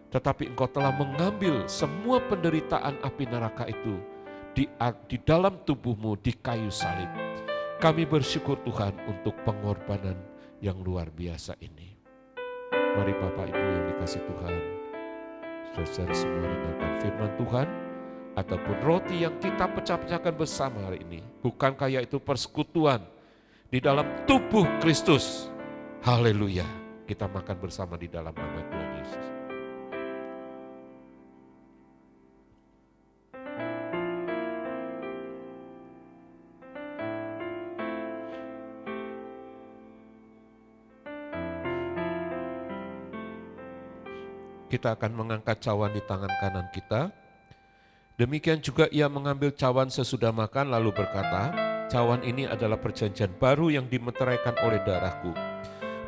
Tetapi Engkau telah mengambil semua penderitaan api neraka itu di dalam tubuhmu di kayu salib. Kami bersyukur Tuhan untuk pengorbanan yang luar biasa ini. Mari Bapak Ibu yang dikasih Tuhan, saudara semua dengarkan firman Tuhan, ataupun roti yang kita pecah-pecahkan bersama hari ini. Bukankah yaitu persekutuan di dalam tubuh Kristus? Haleluya. Kita makan bersama di dalam nama Tuhan Yesus. Kita akan mengangkat cawan di tangan kanan kita. Demikian juga ia mengambil cawan sesudah makan lalu berkata, cawan ini adalah perjanjian baru yang dimeteraikan oleh darahku.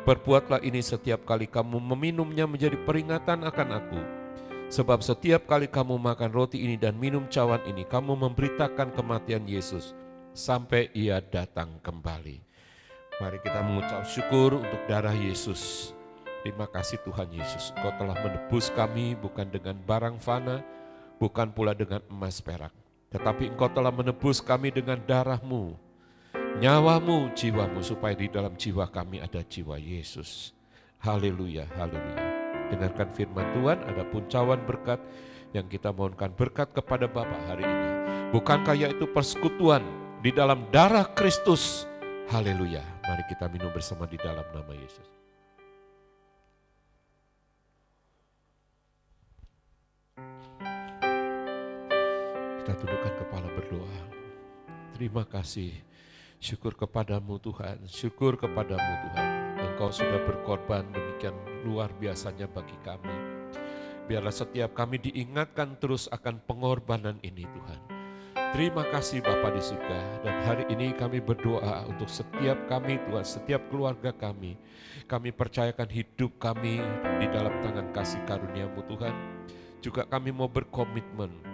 Perbuatlah ini setiap kali kamu meminumnya menjadi peringatan akan aku. Sebab setiap kali kamu makan roti ini dan minum cawan ini, kamu memberitakan kematian Yesus sampai ia datang kembali. Mari kita mengucap syukur untuk darah Yesus. Terima kasih Tuhan Yesus, Engkau telah menebus kami bukan dengan barang fana, bukan pula dengan emas perak. Tetapi Engkau telah menebus kami dengan darah-Mu, nyawa-Mu, jiwa-Mu, supaya di dalam jiwa kami ada jiwa Yesus. Haleluya, haleluya. Dengarkan firman Tuhan, adapun cawan berkat yang kita mohonkan berkat kepada Bapa hari ini. Bukankah yaitu persekutuan di dalam darah Kristus? Haleluya. Mari kita minum bersama di dalam nama Yesus. Kita tundukkan kepala berdoa. Terima kasih, syukur kepadamu Tuhan, syukur kepadamu Tuhan. Engkau sudah berkorban demikian luar biasanya bagi kami. Biarlah setiap kami diingatkan terus akan pengorbanan ini Tuhan. Terima kasih Bapa di surga, dan hari ini kami berdoa untuk setiap kami Tuhan, setiap keluarga kami. Kami percayakan hidup kami di dalam tangan kasih karunia-Mu Tuhan. Juga kami mau berkomitmen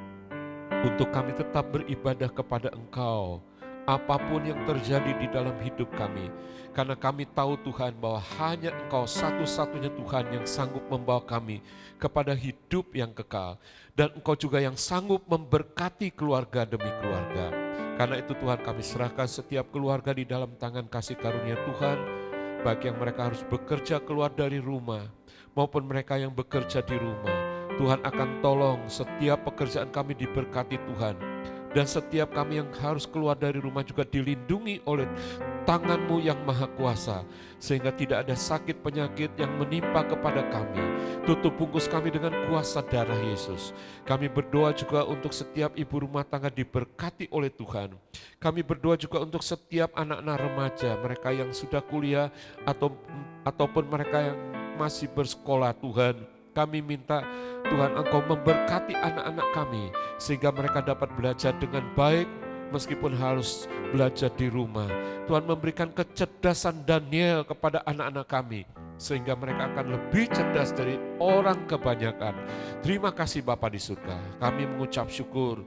untuk kami tetap beribadah kepada Engkau, apapun yang terjadi di dalam hidup kami. Karena kami tahu Tuhan bahwa hanya Engkau satu-satunya Tuhan yang sanggup membawa kami kepada hidup yang kekal. Dan Engkau juga yang sanggup memberkati keluarga demi keluarga. Karena itu Tuhan, kami serahkan setiap keluarga di dalam tangan kasih karunia Tuhan. Baik yang mereka harus bekerja keluar dari rumah, maupun mereka yang bekerja di rumah. Tuhan akan tolong setiap pekerjaan kami diberkati Tuhan. Dan setiap kami yang harus keluar dari rumah juga dilindungi oleh tangan-Mu yang maha kuasa. Sehingga tidak ada sakit penyakit yang menimpa kepada kami. Tutup bungkus kami dengan kuasa darah Yesus. Kami berdoa juga untuk setiap ibu rumah tangga diberkati oleh Tuhan. Kami berdoa juga untuk setiap anak-anak remaja, mereka yang sudah kuliah ataupun mereka yang masih bersekolah Tuhan. Kami minta Tuhan Engkau memberkati anak-anak kami sehingga mereka dapat belajar dengan baik meskipun harus belajar di rumah. Tuhan memberikan kecerdasan Daniel kepada anak-anak kami sehingga mereka akan lebih cerdas dari orang kebanyakan. Terima kasih Bapa di surga, kami mengucap syukur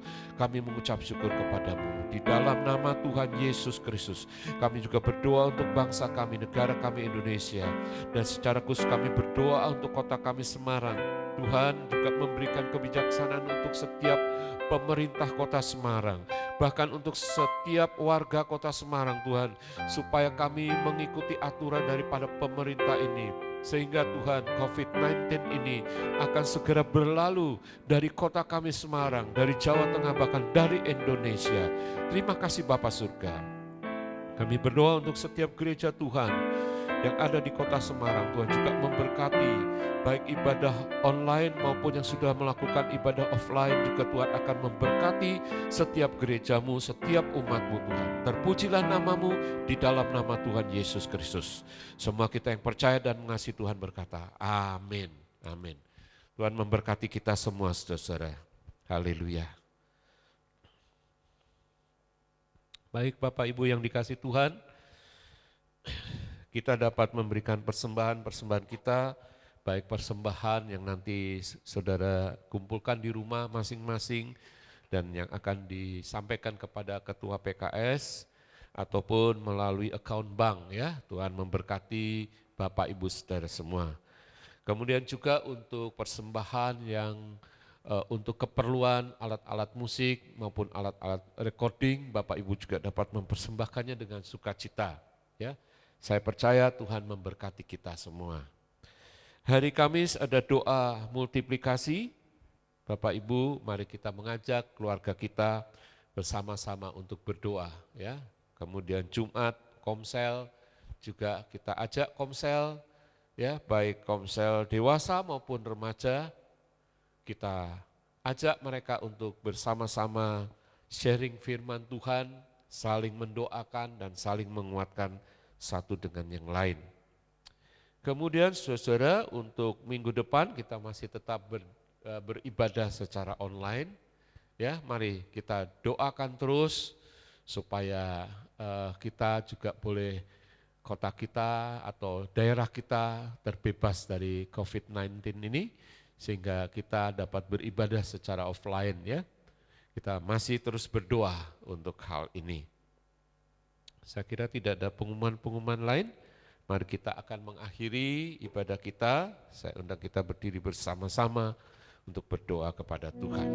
kepadamu. Di dalam nama Tuhan Yesus Kristus, kami juga berdoa untuk bangsa kami, negara kami Indonesia, dan secara khusus kami berdoa untuk kota kami Semarang. Tuhan juga memberikan kebijaksanaan untuk setiap pemerintah kota Semarang, bahkan untuk setiap warga kota Semarang Tuhan, supaya kami mengikuti aturan daripada pemerintah ini, sehingga Tuhan COVID-19 ini akan segera berlalu dari kota kami Semarang, dari Jawa Tengah, bahkan dari Indonesia. Terima kasih Bapa Surga. Kami berdoa untuk setiap gereja Tuhan yang ada di kota Semarang. Tuhan juga memberkati baik ibadah online maupun yang sudah melakukan ibadah offline, juga Tuhan akan memberkati setiap gerejamu, setiap umatmu Tuhan. Terpujilah namamu di dalam nama Tuhan Yesus Kristus. Semua kita yang percaya dan mengasihi Tuhan berkata, amin, amin. Tuhan memberkati kita semua saudara-saudara. Haleluya. Baik Bapak Ibu yang dikasihi Tuhan, kita dapat memberikan persembahan kita, baik persembahan yang nanti saudara kumpulkan di rumah masing-masing dan yang akan disampaikan kepada ketua PKS ataupun melalui account bank ya. Tuhan memberkati Bapak Ibu saudara semua. Kemudian juga untuk persembahan yang untuk keperluan alat-alat musik maupun alat-alat recording, Bapak Ibu juga dapat mempersembahkannya dengan sukacita ya. Saya percaya Tuhan memberkati kita semua. Hari Kamis ada doa multiplikasi. Bapak Ibu, mari kita mengajak keluarga kita bersama-sama untuk berdoa ya. Kemudian Jumat komsel juga kita ajak komsel ya, baik komsel dewasa maupun remaja. Kita ajak mereka untuk bersama-sama sharing firman Tuhan, saling mendoakan dan saling menguatkan satu dengan yang lain. Kemudian saudara, untuk minggu depan kita masih tetap beribadah secara online. Ya, mari kita doakan terus supaya kita juga boleh kota kita atau daerah kita terbebas dari COVID-19 ini, sehingga kita dapat beribadah secara offline ya. Kita masih terus berdoa untuk hal ini. Saya kira tidak ada pengumuman-pengumuman lain. Mari kita akan mengakhiri ibadah kita. Saya undang kita berdiri bersama-sama untuk berdoa kepada Tuhan.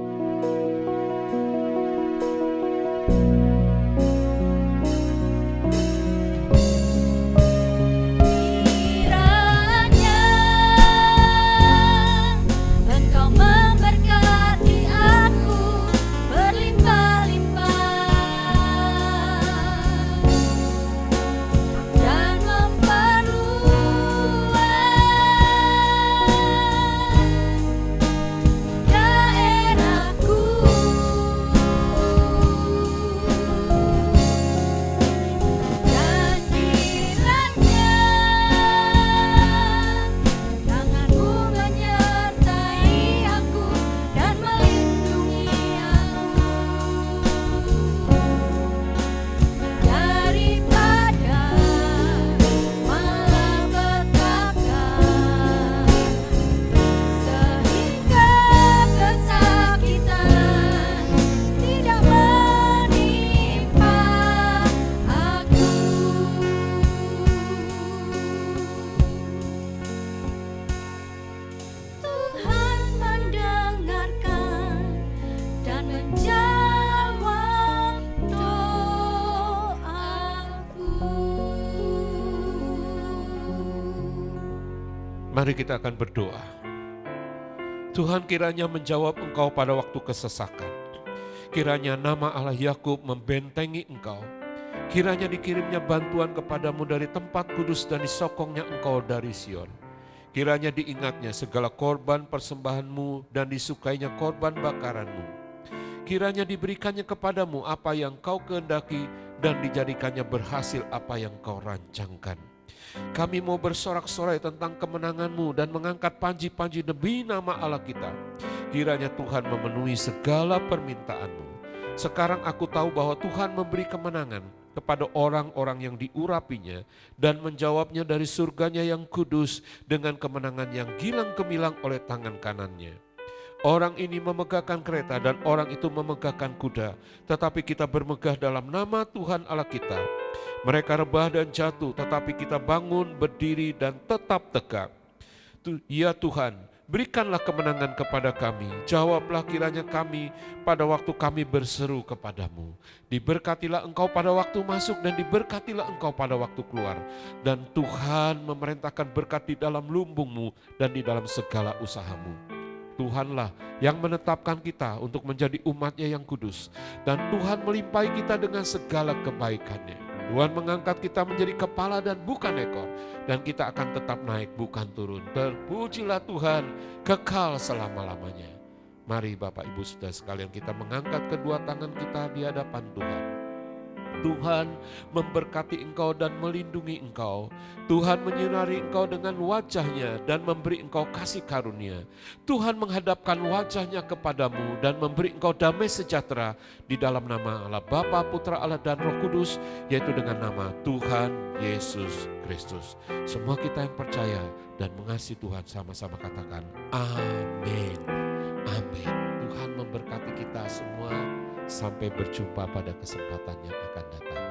Mari kita akan berdoa. Tuhan kiranya menjawab engkau pada waktu kesesakan. Kiranya nama Allah Yakub membentengi engkau. Kiranya dikirimnya bantuan kepadamu dari tempat kudus dan disokongnya engkau dari Sion. Kiranya diingatnya segala korban persembahanmu dan disukainya korban bakaranmu. Kiranya diberikannya kepadamu apa yang kau kehendaki dan dijadikannya berhasil apa yang kau rancangkan. Kami mau bersorak-sorai tentang kemenangan-Mu dan mengangkat panji-panji demi nama Allah kita. Kiranya Tuhan memenuhi segala permintaan-Mu. Sekarang aku tahu bahwa Tuhan memberi kemenangan. kepada orang-orang yang diurapinya dan menjawabnya dari surganya yang kudus dengan kemenangan yang gilang gemilang oleh tangan kanannya. Orang ini memegahkan kereta dan orang itu memegahkan kuda, tetapi kita bermegah dalam nama Tuhan Allah kita. Mereka rebah dan jatuh, tetapi kita bangun, berdiri dan tetap tegak. Ya Tuhan, berikanlah kemenangan kepada kami, jawablah kiranya kami pada waktu kami berseru kepadamu. Diberkatilah engkau pada waktu masuk dan diberkatilah engkau pada waktu keluar. Dan Tuhan memerintahkan berkat di dalam lumbungmu dan di dalam segala usahamu. Tuhanlah yang menetapkan kita untuk menjadi umatnya yang kudus. Dan Tuhan melimpahi kita dengan segala kebaikannya. Tuhan mengangkat kita menjadi kepala dan bukan ekor. Dan kita akan tetap naik bukan turun. Terpujilah Tuhan kekal selama-lamanya. Mari Bapak Ibu Saudara sekalian, kita mengangkat kedua tangan kita di hadapan Tuhan. Tuhan memberkati engkau dan melindungi engkau. Tuhan menyinari engkau dengan wajahnya dan memberi engkau kasih karunia. Tuhan menghadapkan wajahnya kepadamu dan memberi engkau damai sejahtera di dalam nama Allah Bapa, Putra Allah dan Roh Kudus, yaitu dengan nama Tuhan Yesus Kristus. Semua kita yang percaya dan mengasihi Tuhan sama-sama katakan amin. Amin. Tuhan memberkati kita semua. Sampai berjumpa pada kesempatan yang akan datang.